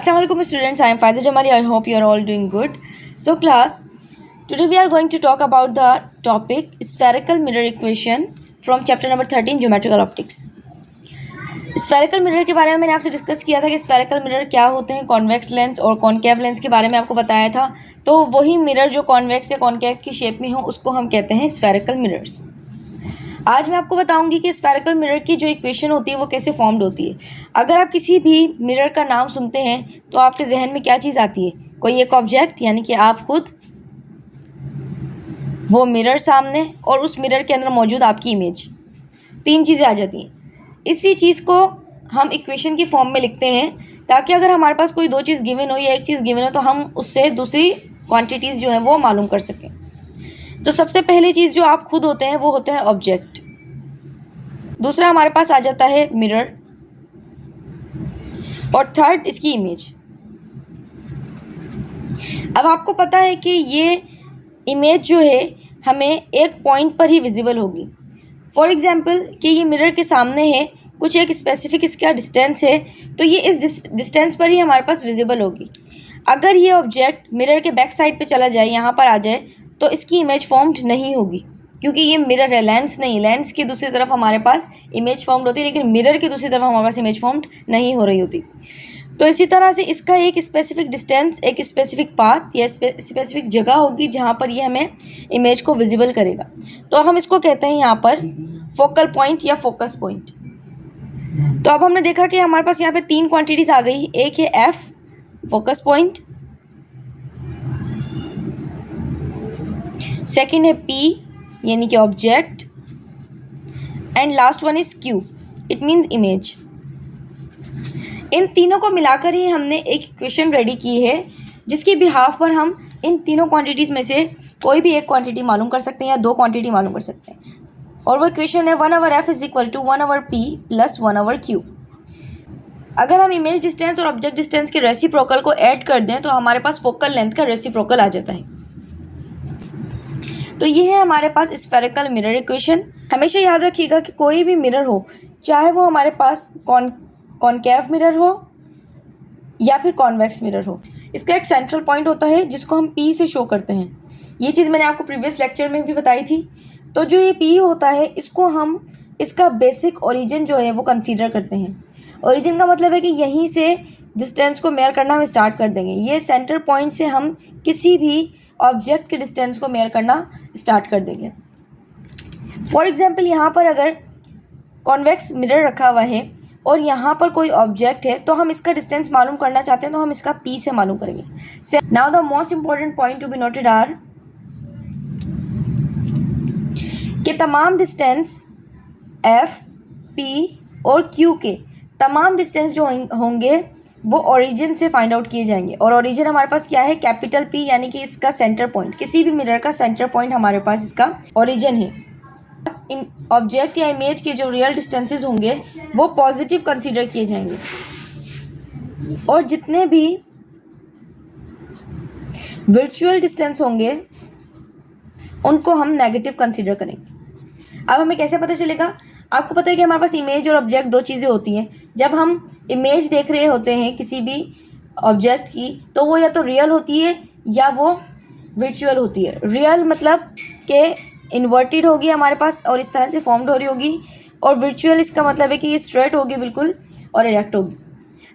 Assalamualaikum students, I am Faiza Jamali. I hope you are all doing good. So class, today we are going to talk about the topic spherical mirror equation from chapter number 13 geometrical optics. Spherical mirror के बारे में मैंने आपसे discuss किया था कि spherical mirror क्या होते हैं, कॉन्वेक्स लेंस और कॉनकेव लेंस के बारे में आपको बताया था। तो वही मिरर जो कॉन्वेक्स या कॉनकेव की शेप में हो उसको हम कहते हैं स्फेरिकल मिरर्स। आज मैं आपको बताऊंगी कि स्फेरिकल मिरर की जो इक्वेशन होती है वो कैसे फॉर्म्ड होती है। अगर आप किसी भी मिरर का नाम सुनते हैं तो आपके जहन में क्या चीज़ आती है? कोई एक ऑब्जेक्ट, यानी कि आप खुद, वो मिरर सामने और उस मिरर के अंदर मौजूद आपकी इमेज, तीन चीज़ें आ जाती हैं। इसी चीज़ को हम इक्वेशन की फॉर्म में लिखते हैं ताकि अगर हमारे पास कोई दो चीज़ गिवन हो या एक चीज़ गिवन हो तो हम उससे दूसरी क्वांटिटीज़ जो हैं वो मालूम कर सकें। तो सबसे पहली चीज़ जो आप खुद होते हैं वो होते हैं ऑब्जेक्ट। दूसरा हमारे पास आ जाता है मिरर और थर्ड इसकी इमेज। अब आपको पता है कि ये इमेज जो है हमें एक पॉइंट पर ही विजिबल होगी। फॉर एग्जाम्पल कि ये मिरर के सामने है, कुछ एक स्पेसिफिक इसका डिस्टेंस है, तो ये इस डिस्टेंस पर ही हमारे पास विजिबल होगी। अगर ये ऑब्जेक्ट मिरर के बैक साइड पे चला जाए, यहाँ पर आ जाए, तो इसकी इमेज फॉर्म्ड नहीं होगी क्योंकि ये मिरर है, लेंस नहीं। लेंस की दूसरी तरफ हमारे पास इमेज फॉर्म्ड होती है लेकिन मिरर की दूसरी तरफ हमारे पास इमेज फॉर्म्ड नहीं हो रही होती। तो इसी तरह से इसका एक स्पेसिफिक डिस्टेंस, एक स्पेसिफिक पाथ या स्पेसिफिक जगह होगी जहाँ पर ये हमें इमेज को विजिबल करेगा। तो हम इसको कहते हैं यहाँ पर फोकल पॉइंट या फोकस पॉइंट। तो अब हमने देखा कि हमारे पास यहाँ पे तीन क्वांटिटीज आ गई। एक है एफ, फोकस पॉइंट, सेकंड है पी यानी कि object, and last one is Q, it means image. इन तीनों को मिलाकर ही हमने एक इक्वेशन रेडी की है जिसकी बिहाफ पर हम इन तीनों क्वांटिटीज़ में से कोई भी एक क्वांटिटी मालूम कर सकते हैं या दो क्वांटिटी मालूम कर सकते हैं। और वो इक्वेशन है 1/f is equal to 1/p plus 1/q। अगर हम इमेज डिस्टेंस और ऑब्जेक्ट डिस्टेंस के रेसिप्रोकल को ऐड कर दें तो हमारे पास फोकल लेंथ का रेसिप्रोकल आ जाता है। तो ये है हमारे पास स्फेरिकल मिरर इक्वेशन। हमेशा याद रखिएगा कि कोई भी मिरर हो, चाहे वो हमारे पास कॉनकेव मिरर हो या फिर कॉन्वेक्स मिरर हो, इसका एक सेंट्रल पॉइंट होता है जिसको हम P से शो करते हैं। ये चीज़ मैंने आपको प्रीवियस लेक्चर में भी बताई थी। तो जो ये P होता है इसको हम इसका बेसिक ओरिजिन जो है वो कंसीडर करते हैं। ओरिजिन का मतलब है कि यहीं से डिस्टेंस को मेयर करना हम स्टार्ट कर देंगे। ये सेंटर पॉइंट से हम किसी भी ऑब्जेक्ट के डिस्टेंस को मेयर करना स्टार्ट कर देंगे। फॉर एग्जाम्पल यहाँ पर अगर कॉन्वेक्स मिरर रखा हुआ है और यहाँ पर कोई ऑब्जेक्ट है तो हम इसका डिस्टेंस मालूम करना चाहते हैं तो हम इसका P से मालूम करेंगे। Now the most important point to be noted are कि तमाम डिस्टेंस F, P और Q के तमाम डिस्टेंस जो होंगे वो ओरिजिन से फाइंड आउट किए जाएंगे। और ओरिजिन हमारे पास क्या है? कैपिटल P, यानी कि इसका सेंटर पॉइंट, किसी भी मिरर का सेंटर पॉइंट हमारे पास इसका ओरिजिन है। इन ऑब्जेक्ट या इमेज के जो रियल डिस्टेंसेस होंगे वो पॉजिटिव कंसीडर किए जाएंगे और जितने भी वर्चुअल डिस्टेंस होंगे उनको हम नेगेटिव कंसीडर करेंगे। अब हमें कैसे पता चलेगा? आपको पता है कि हमारे पास इमेज और ऑब्जेक्ट दो चीज़ें होती हैं। जब हम इमेज देख रहे होते हैं किसी भी ऑब्जेक्ट की तो वो या तो रियल होती है या वो वर्चुअल होती है। रियल मतलब कि इन्वर्टेड होगी हमारे पास और इस तरह से फॉर्म्ड हो रही होगी, और वर्चुअल इसका मतलब है कि ये स्ट्रेट होगी बिल्कुल और इरेक्ट होगी।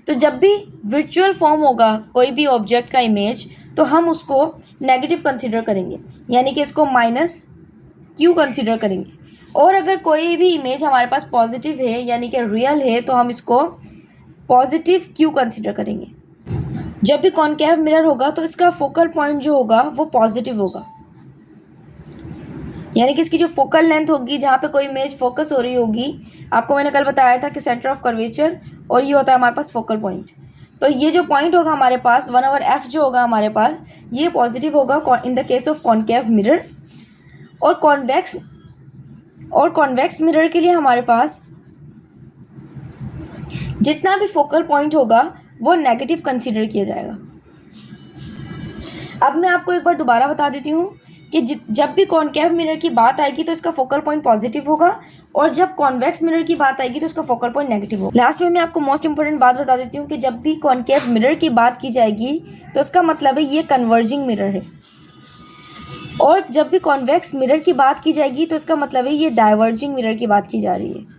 तो जब भी वर्चुअल फॉर्म होगा कोई भी ऑब्जेक्ट का इमेज तो हम उसको नेगेटिव कंसीडर करेंगे, यानी कि इसको -q कंसीडर करेंगे। और अगर कोई भी इमेज हमारे पास पॉजिटिव है यानी कि रियल है तो हम इसको पॉजिटिव q कंसीडर करेंगे। जब भी कॉनकेव मिरर होगा तो इसका फोकल पॉइंट जो होगा वो पॉजिटिव होगा, यानी कि इसकी जो फोकल लेंथ होगी जहाँ पे कोई इमेज फोकस हो रही होगी, आपको मैंने कल बताया था कि सेंटर ऑफ कर्वेचर, और ये होता है हमारे पास फोकल पॉइंट। तो ये जो पॉइंट होगा हमारे पास 1/f जो होगा हमारे पास ये पॉजिटिव होगा in the case of concave mirror. और कॉन्वेक्स मिरर के लिए हमारे पास जितना भी फोकल पॉइंट होगा वो नेगेटिव कंसीडर किया जाएगा। अब मैं आपको एक बार दोबारा बता देती हूँ कि जब भी कॉनकेव मिरर की बात आएगी तो इसका फोकल पॉइंट पॉजिटिव होगा और जब कॉन्वेक्स मिरर की बात आएगी तो इसका फोकल पॉइंट नेगेटिव होगा। लास्ट में मैं आपको मोस्ट इंपॉर्टेंट बात बता देती हूँ कि जब भी कॉनकेव मिरर की बात की जाएगी तो इसका मतलब है ये कन्वर्जिंग मिरर है, और जब भी कॉन्वेक्स मिरर की बात की जाएगी तो इसका मतलब है ये डाइवर्जिंग मिरर की बात की जा रही है।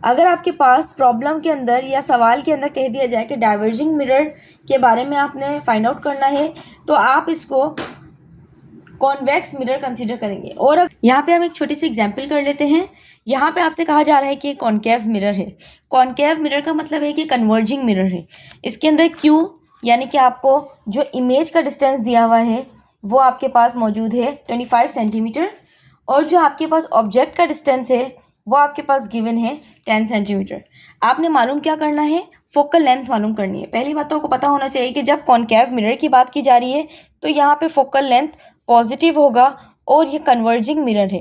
अगर आपके पास प्रॉब्लम के अंदर या सवाल के अंदर कह दिया जाए कि डाइवर्जिंग मिरर के बारे में आपने फाइंड आउट करना है तो आप इसको कॉन्वेक्स मिरर कंसीडर करेंगे। और यहाँ पे हम एक छोटी सी एग्जांपल कर लेते हैं। यहाँ पे आपसे कहा जा रहा है कि कॉनकेव मिरर है। कॉनकेव मिरर का मतलब है कि कन्वर्जिंग मिरर है। इसके अंदर क्यू यानी कि आपको जो इमेज का डिस्टेंस दिया हुआ है वो आपके पास मौजूद है 25 सेंटीमीटर, और जो आपके पास ऑब्जेक्ट का डिस्टेंस है वो आपके पास गिवन है 10 सेंटीमीटर। आपने मालूम क्या करना है, फोकल लेंथ मालूम करनी है। पहली बात तो आपको पता होना चाहिए कि जब कॉनकेव मिरर की बात की जा रही है तो यहाँ पे फोकल लेंथ पॉजिटिव होगा और ये कन्वर्जिंग मिरर है।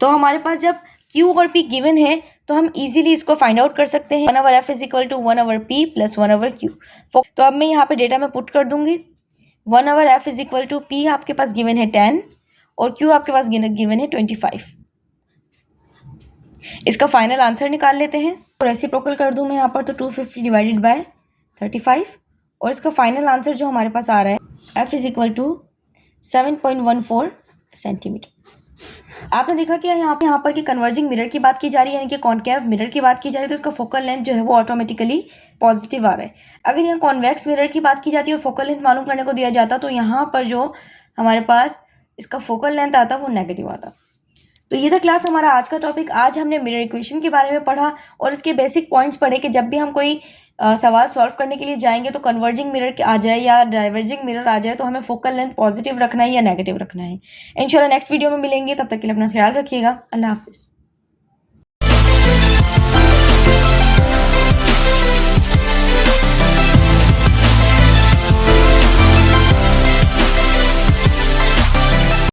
तो हमारे पास जब Q और P गिवन है तो हम इजीली इसको फाइंड आउट कर सकते हैं। 1/f is equal to 1/p plus 1/q। तो अब मैं यहाँ पे डेटा में पुट कर दूंगी। 1/f is equal to P आपके पास गिवन है 10 और Q आपके पास गिवन है 25। इसका फाइनल आंसर निकाल लेते हैं। और रेसिप्रोकल कर दूं मैं यहाँ पर तो 250 डिवाइडेड बाय 35, और इसका फाइनल आंसर जो हमारे पास आ रहा है f is equal to 7.14 centimetre. आपने देखा कि यहाँ पर कि कन्वर्जिंग मिरर की बात की जा रही है, यानी कि कॉनकेव मिरर की बात की जा रही है, तो इसका फोकल लेंथ जो है वो ऑटोमेटिकली पॉजिटिव आ रहा है। अगर यहाँ कॉन्वेक्स मिरर की बात की जाती है और फोकल लेंथ मालूम करने को दिया जाता तो यहाँ पर जो हमारे पास इसका फोकल लेंथ आता वो नेगेटिव आता। तो ये था क्लास हमारा आज का टॉपिक। आज हमने मिरर इक्वेशन के बारे में पढ़ा और इसके बेसिक पॉइंट्स पढ़े कि जब भी हम कोई सवाल सॉल्व करने के लिए जाएंगे तो कन्वर्जिंग मिरर आ जाए या डाइवर्जिंग मिरर आ जाए तो हमें फोकल लेंथ पॉजिटिव रखना है या नेगेटिव रखना है। इंशाल्लाह नेक्स्ट वीडियो में मिलेंगे, तब तक के लिए अपना ख्याल रखिएगा। अल्लाह हाफिज़।